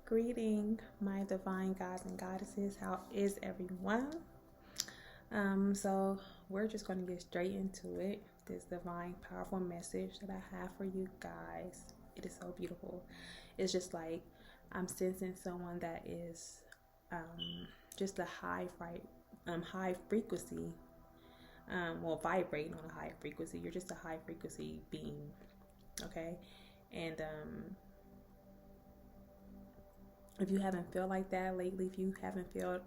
Greeting, my divine gods and goddesses. How is everyone? So we're just going to get straight into it. This divine, powerful message that I have for you guys. It is so beautiful. It's just like I'm sensing someone that is just a high frequency. Vibrating on a high frequency. You're just a high frequency being, okay? And if you haven't felt like that lately, if you haven't felt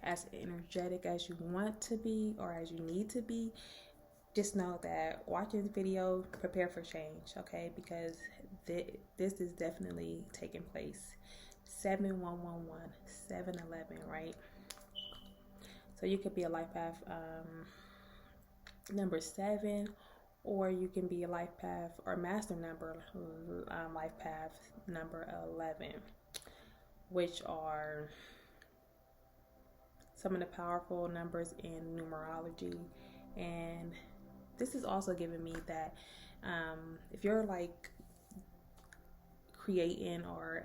as energetic as you want to be or as you need to be, just know that watching this video, prepare for change, okay? Because this is definitely taking place. 7111, 711, right? So you could be a life path number 7, or you can be a life path or master number life path number 11, which are some of the powerful numbers in numerology. And this is also giving me that if you're like creating or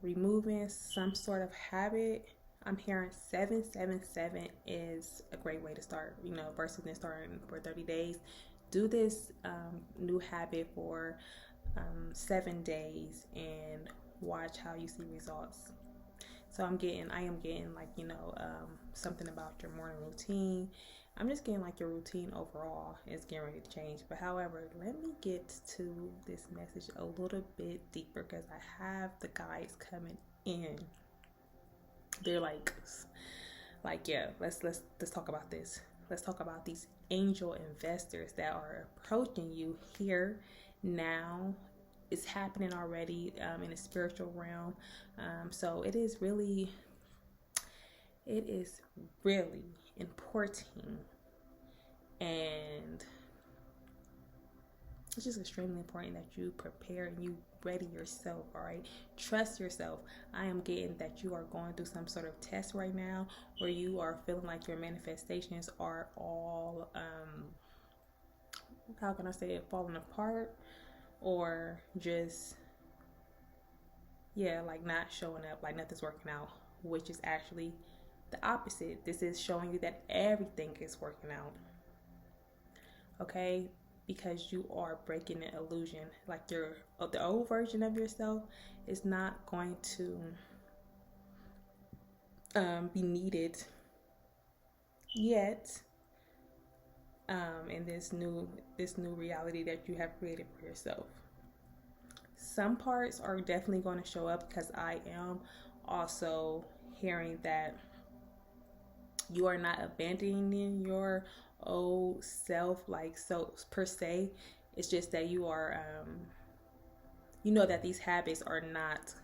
removing some sort of habit, I'm hearing 777 is a great way to start, versus then starting for 30 days. Do this new habit for 7 days and watch how you see results. So I am getting like, something about your morning routine. I'm just getting like your routine overall is getting ready to change. But however, let me get to this message a little bit deeper because I have the guys coming in. They're like, yeah, let's talk about this. Let's talk about these angel investors that are approaching you here now. It's happening already in the spiritual realm. So it is really important, and it's just extremely important that you prepare and you ready yourself. All right, trust yourself. I am getting that you are going through some sort of test right now where you are feeling like your manifestations are all how can I say it, falling apart, or just like not showing up, like nothing's working out, which is actually the opposite. This is showing you that everything is working out, okay? Because you are breaking the illusion. Like the old version of yourself is not going to be needed yet in this new reality that you have created for yourself. Some parts are definitely going to show up because I am also hearing that you are not abandoning your old self, like, so per se. It's just that you are that these habits are not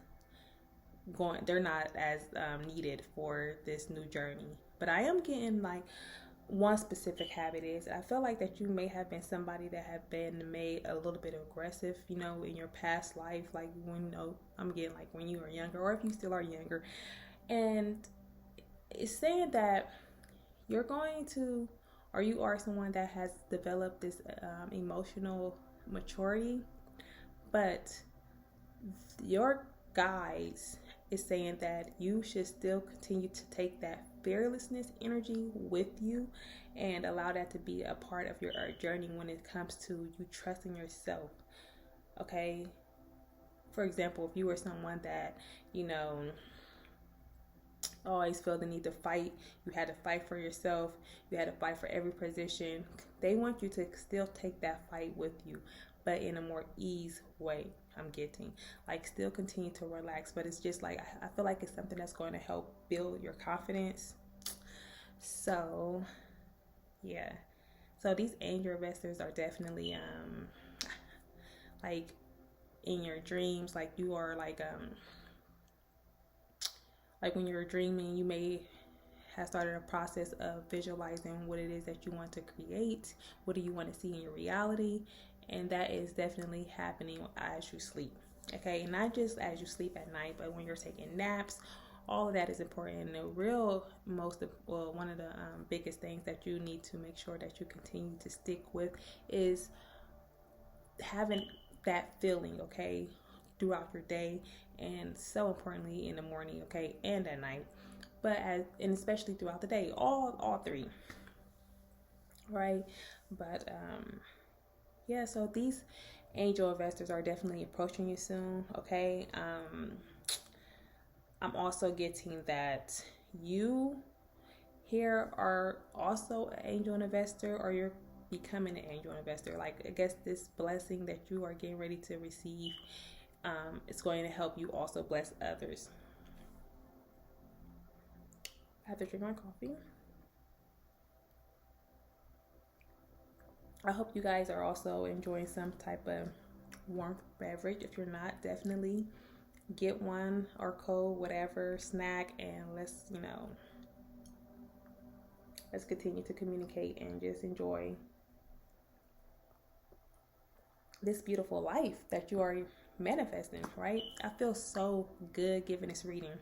they're not as needed for this new journey. But I am getting like one specific habit is, I feel like that you may have been somebody that have been made a little bit aggressive, in your past life, like when I'm getting like when you were younger, or if you still are younger. And it's saying that you're going to, or you are someone that has developed this emotional maturity, but your guides is saying that you should still continue to take that fearlessness energy with you and allow that to be a part of your journey when it comes to you trusting yourself. Okay, for example, if you were someone that always feel the need to fight, you had to fight for yourself, you had to fight for every position, they want you to still take that fight with you, but in a more ease way. I'm getting like still continue to relax, but it's just like I feel like it's something that's going to help build your confidence. So yeah, so these angel investors are definitely like in your dreams, like you are like when you're dreaming, you may have started a process of visualizing what it is that you want to create, what do you want to see in your reality, and that is definitely happening as you sleep. Okay, and not just as you sleep at night, but when you're taking naps, all of that is important. And one of the biggest things that you need to make sure that you continue to stick with is having that feeling, okay, throughout your day, and so importantly in the morning, okay, and at night, and especially throughout the day, all three, right? But yeah, so these angel investors are definitely approaching you soon, okay? I'm also getting that you here are also an angel investor, or you're becoming an angel investor. Like, I guess this blessing that you are getting ready to receive, it's going to help you also bless others. I have to drink my coffee. I hope you guys are also enjoying some type of warm beverage. If you're not, definitely get one, or cold, whatever snack, and let's continue to communicate and just enjoy this beautiful life that you are manifesting, right? I feel so good giving this reading.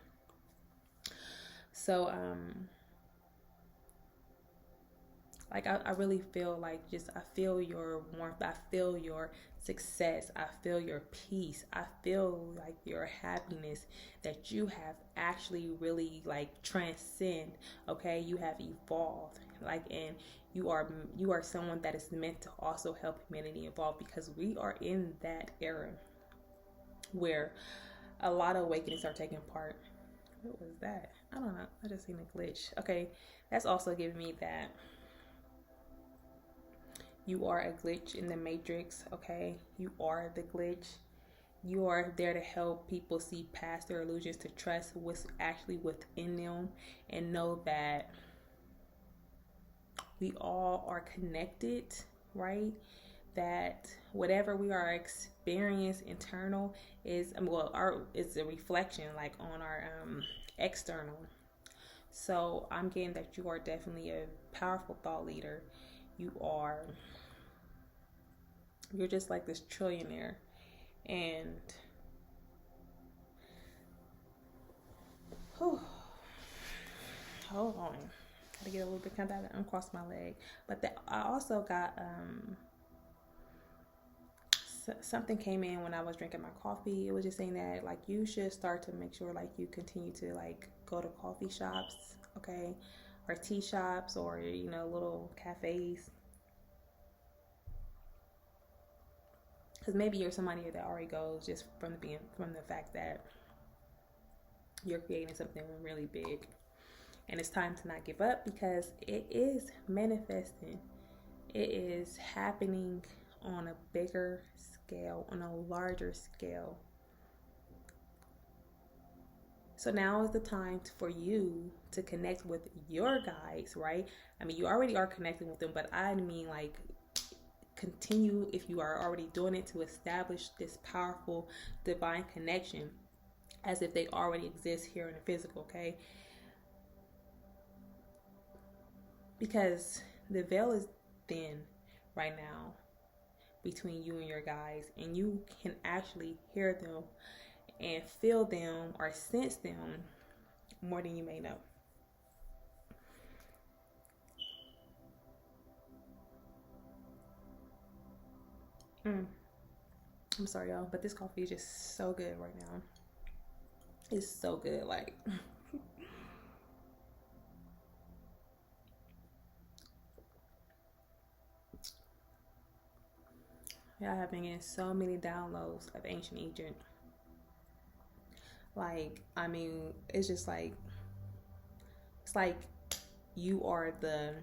So like I really feel like, I feel your warmth, I feel your success, I feel your peace, I feel like your happiness, that you have actually really like transcend, okay? You have evolved, like, and you are someone that is meant to also help humanity evolve, because we are in that era where a lot of awakenings are taking part. What was that? I don't know. I just seen a glitch. Okay, that's also giving me that you are a glitch in the matrix, okay? You are the glitch. You are there to help people see past their illusions, to trust what's actually within them, and know that we all are connected, right? That whatever we are experiencing internal is, it's a reflection like on our external. So I'm getting that you are definitely a powerful thought leader. You're just like this trillionaire, and hold on, gotta get a little bit, kind of uncross my leg. But I also got something came in when I was drinking my coffee. It was just saying that like you should start to make sure like you continue to like go to coffee shops, okay, or tea shops, or little cafes. Because maybe you're somebody that already goes, just from the fact that you're creating something really big, and it's time to not give up, because it is manifesting. It is happening on a bigger scale, on a larger scale. So now is the time for you to connect with your guides, right? I mean, you already are connecting with them, but I mean like continue, if you are already doing it, to establish this powerful divine connection as if they already exist here in the physical, okay? Because the veil is thin right now between you and your guides, and you can actually hear them and feel them or sense them more than you may know. I'm sorry, y'all, but this coffee is just so good right now. It's so good, like. Yeah, I have been getting so many downloads of Ancient Egypt. Like, I mean, it's just like, it's like you are the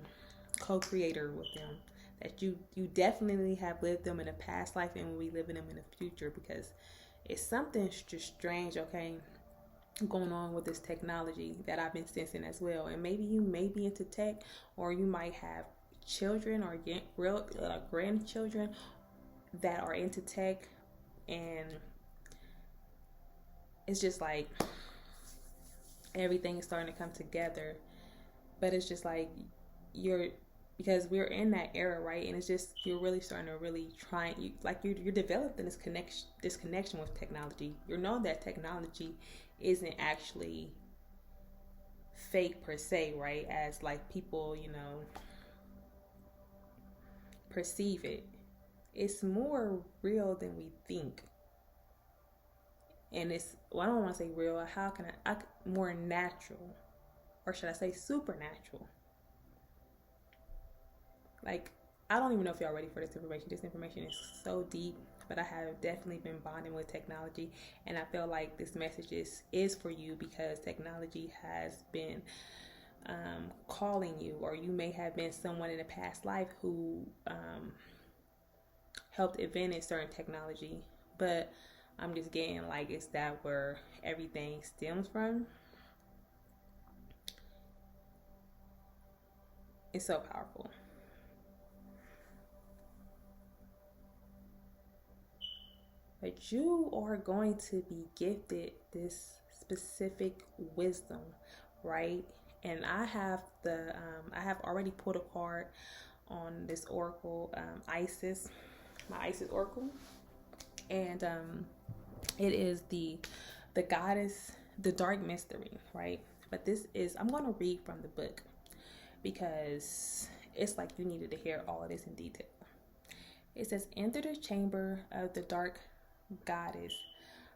co-creator with them. That you definitely have lived them in a past life, and will be living them in the future, because it's something just strange, okay, going on with this technology that I've been sensing as well. And maybe you may be into tech, or you might have children or grandchildren that are into tech, and it's just like everything is starting to come together. But it's just like because we're in that era, right? And it's just, you're really starting to really try, you're developing this connection with technology. You're knowing that technology isn't actually fake per se, right? As like people, perceive it. it's more real than we think. And it's, well, I don't want to say real. How can more natural, or should I say supernatural? Like, I don't even know if y'all ready for this information. This information is so deep, but I have definitely been bonding with technology, and I feel like this message is for you because technology has been calling you, or you may have been someone in a past life who helped invent certain technology, but I'm just getting like, is that where everything stems from? It's so powerful. But you are going to be gifted this specific wisdom, right? And I have already pulled a card on this oracle, Isis, my Isis oracle, and it is the goddess, the dark mystery, right? But this is, I'm going to read from the book because it's like you needed to hear all of this in detail. It says, enter the chamber of the dark goddess.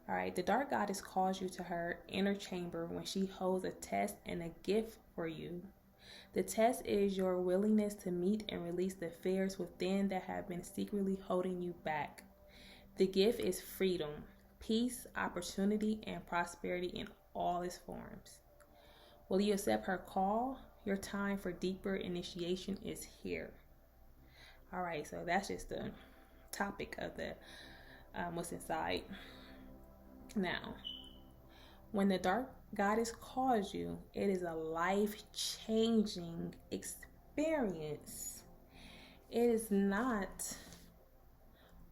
All right, the dark goddess calls you to her inner chamber when she holds a test and a gift for you. The test is your willingness to meet and release the fears within that have been secretly holding you back. The gift is freedom, peace, opportunity, and prosperity in all its forms. Will you accept her call? Your time for deeper initiation is here. All right, so that's just the topic of the what's inside. Now, when the dark goddess calls you, it is a life-changing experience. It is not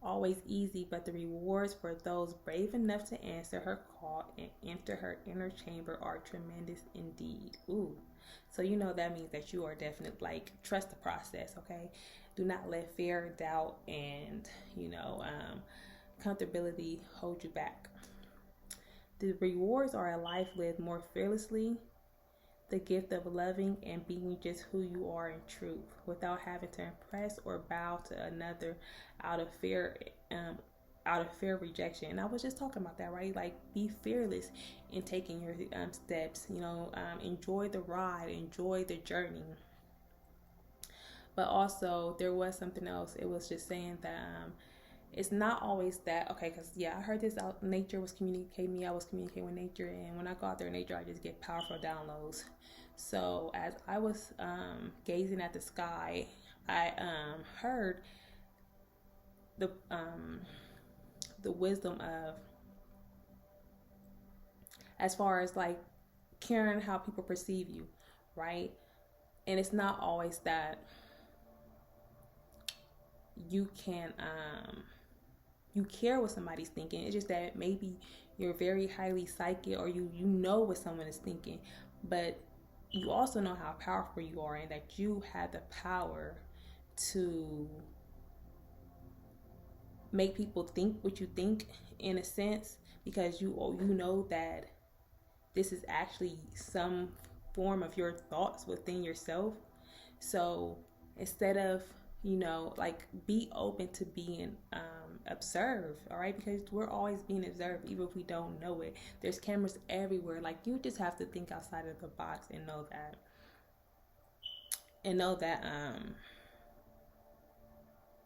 always easy, but the rewards for those brave enough to answer her call and enter her inner chamber are tremendous indeed. Ooh. So you know that means that you are definitely, like, trust the process, okay? Do not let fear, doubt, and, comfortability hold you back. The rewards are a life lived more fearlessly, the gift of loving and being just who you are in truth, without having to impress or bow to another out of fear, rejection. And I was just talking about that, right? Like, be fearless in taking your steps. Enjoy the ride, enjoy the journey. But also, there was something else. It was just saying that it's not always that, okay, because I heard this out. Nature was communicating me. I was communicating with nature, and when I go out there in nature, I just get powerful downloads. So as I was gazing at the sky, I heard the wisdom of, as far as like caring how people perceive you, right? And it's not always that you can you care what somebody's thinking. It's just that maybe you're very highly psychic, or you know what someone is thinking, but you also know how powerful you are and that you have the power to make people think what you think, in a sense, because you know that this is actually some form of your thoughts within yourself. So instead of, be open to being observed, all right? Because we're always being observed, even if we don't know it. There's cameras everywhere. Like, you just have to think outside of the box and know that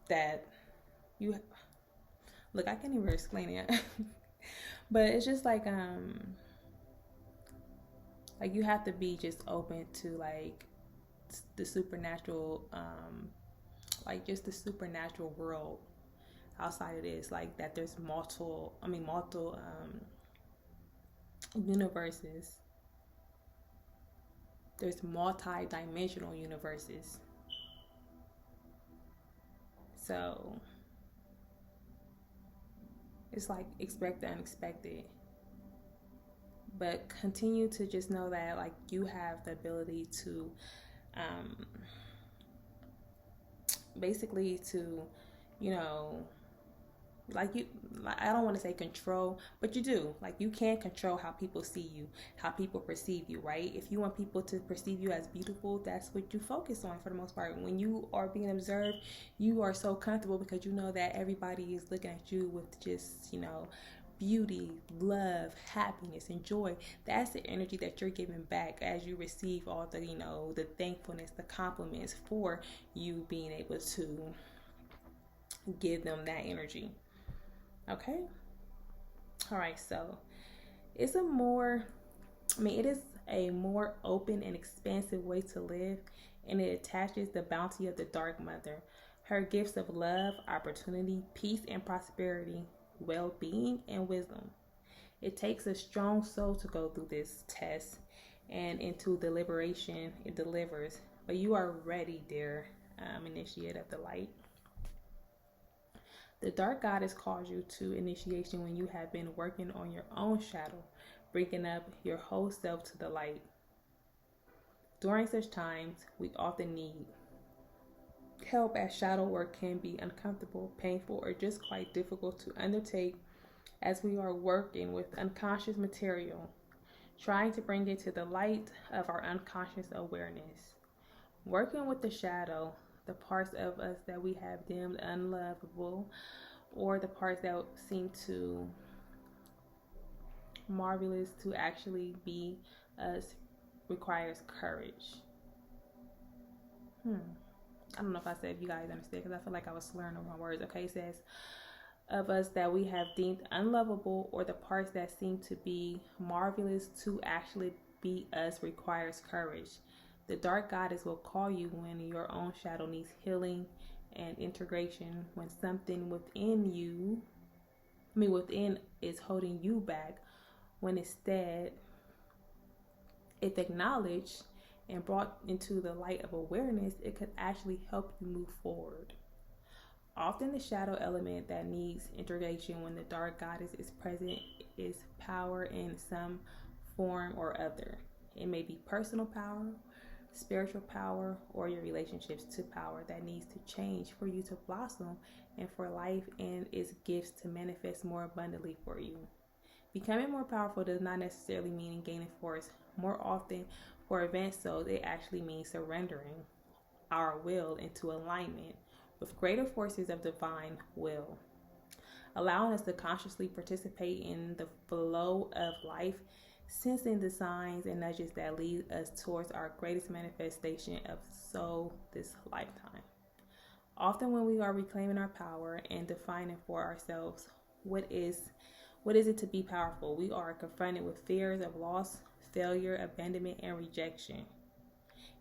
that you look, I can't even explain it. But it's just like you have to be just open to like the supernatural, like just the supernatural world outside of this, like that there's multiple universes. There's multi-dimensional universes. So it's like, expect the unexpected, but continue to just know that like you have the ability to basically to like you, I don't want to say control, but you do. Like, you can control how people see you, how people perceive you, right? If you want people to perceive you as beautiful, that's what you focus on for the most part. When you are being observed, you are so comfortable because you know that everybody is looking at you with just, beauty, love, happiness, and joy. That's the energy that you're giving back as you receive all the, the thankfulness, the compliments for you being able to give them that energy. Okay? All right, so it is a more open and expansive way to live, and it attaches the bounty of the Dark Mother, her gifts of love, opportunity, peace, and prosperity, well-being, and wisdom. It takes a strong soul to go through this test, and into the liberation it delivers. But you are ready, dear initiate of the light. The Dark Goddess calls you to initiation when you have been working on your own shadow, bringing up your whole self to the light. During such times, we often need help, as shadow work can be uncomfortable, painful, or just quite difficult to undertake, as we are working with unconscious material, trying to bring it to the light of our unconscious awareness. Working with the shadow, the parts of us that we have deemed unlovable, or the parts that seem too marvelous to actually be us, requires courage. I don't know if I said, if you guys understand, because I feel like I was slurring over my words. Okay, it says, of us that we have deemed unlovable, or the parts that seem to be marvelous to actually be us, requires courage. The Dark Goddess will call you when your own shadow needs healing and integration, when something within is holding you back, when instead, if acknowledged and brought into the light of awareness, it could actually help you move forward. Often the shadow element that needs integration when the Dark Goddess is present is power in some form or other. It may be personal power, spiritual power, or your relationships to power that needs to change for you to blossom and for life and its gifts to manifest more abundantly for you. Becoming more powerful does not necessarily mean gaining force. More often, for advanced souls, it actually means surrendering our will into alignment with greater forces of divine will, allowing us to consciously participate in the flow of life, sensing the signs and nudges that lead us towards our greatest manifestation of soul this lifetime. Often when we are reclaiming our power and defining for ourselves what is it to be powerful, we are confronted with fears of loss, failure, abandonment, and rejection.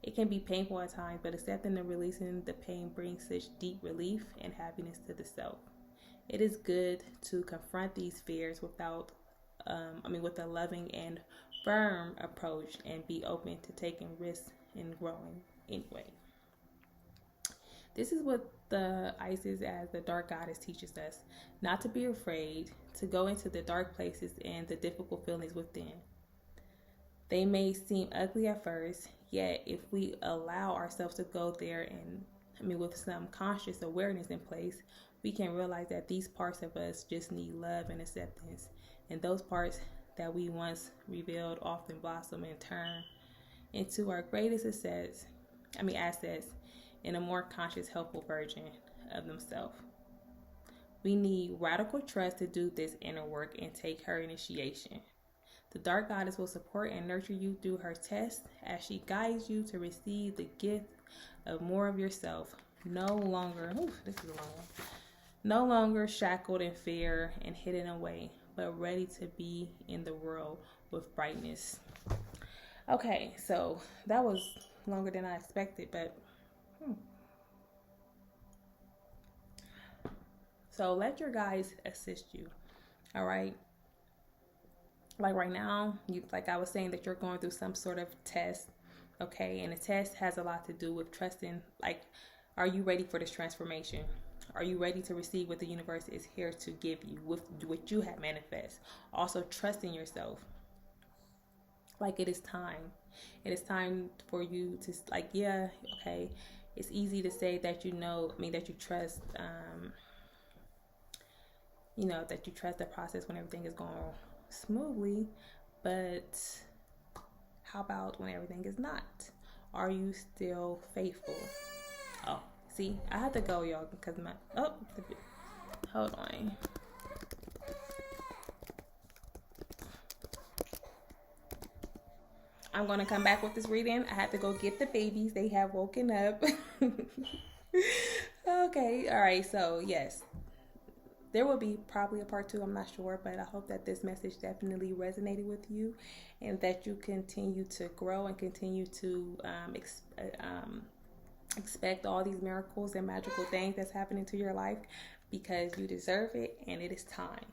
It can be painful at times, but accepting and releasing the pain brings such deep relief and happiness to the self. It is good to confront these fears with a loving and firm approach, and be open to taking risks and growing anyway. This is what the Isis as the Dark Goddess teaches us: not to be afraid, to go into the dark places and the difficult feelings within. They may seem ugly at first, yet if we allow ourselves to go there with some conscious awareness in place, we can realize that these parts of us just need love and acceptance. And those parts that we once revealed often blossom and turn into our greatest assets in a more conscious, helpful version of themselves. We need radical trust to do this inner work and take her initiation. The Dark Goddess will support and nurture you through her tests as she guides you to receive the gift of more of yourself. No longer shackled in fear and hidden away, but ready to be in the world with brightness. Okay, so that was longer than I expected, but so let your guides assist you. All right. Like right now, like I was saying, that you're going through some sort of test, okay? And the test has a lot to do with trusting. Like, are you ready for this transformation? Are you ready to receive what the universe is here to give you, with what you have manifest? Also, trusting yourself. Like, it is time. It is time for you to, okay. It's easy to say that that you trust that you trust the process when everything is going smoothly. But how about when everything is not? Are you still faithful? Oh, see, I have to go, y'all, because hold on. I'm going to come back with this reading. I have to go get the babies. They have woken up. Okay, all right. So, yes, there will be probably a part 2. I'm not sure, but I hope that this message definitely resonated with you and that you continue to grow and continue to expect all these miracles and magical things that's happening to your life, because you deserve it and it is time.